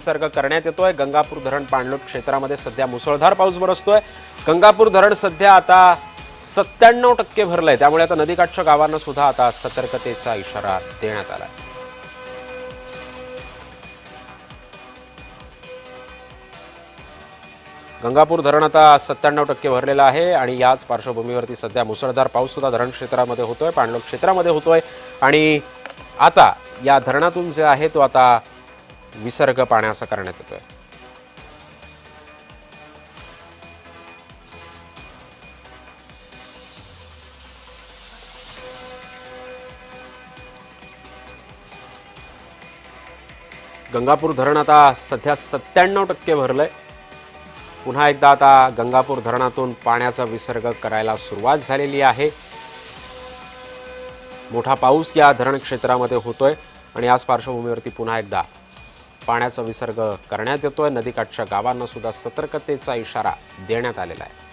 विसर्ग करण्यात येतोय। गंगापूर धरण पाणलोट क्षेत्रामध्ये सध्या मुसळधार पाऊस बरसतोय। गंगापूर धरण सध्या आता 97% भरलंय, त्यामुळे आता नदीकाठच्या गावांना सुद्धा आता सतर्कतेचा इशारा देण्यात आलाय। गंगापूर धरण आता 97% भरलेलं आहे आणि याच पार्श्वभूमीवरती सध्या मुसळधार पाऊस सुद्धा धरण क्षेत्रामध्ये होतोय, पाणलोट क्षेत्रामध्ये होतोय आणि आता या धरणातून जे आहे तो आता विसर्ग पाण्याचा करण्यात येतोय। गंगापूर धरण आता सध्या 97% भरलंय। पुन्हा एकदा आता गंगापूर धरणातून पाण्याचा विसर्ग करायला सुरुवात झालेली आहे। मोठा पाऊस या धरण क्षेत्रामध्ये होतोय आणि याच पार्श्वभूमीवरती पुन्हा एकदा पाण्याचा विसर्ग करण्यात येतोय। नदीकाठच्या गावांना सुद्धा सतर्कतेचा इशारा देण्यात आलेला आहे।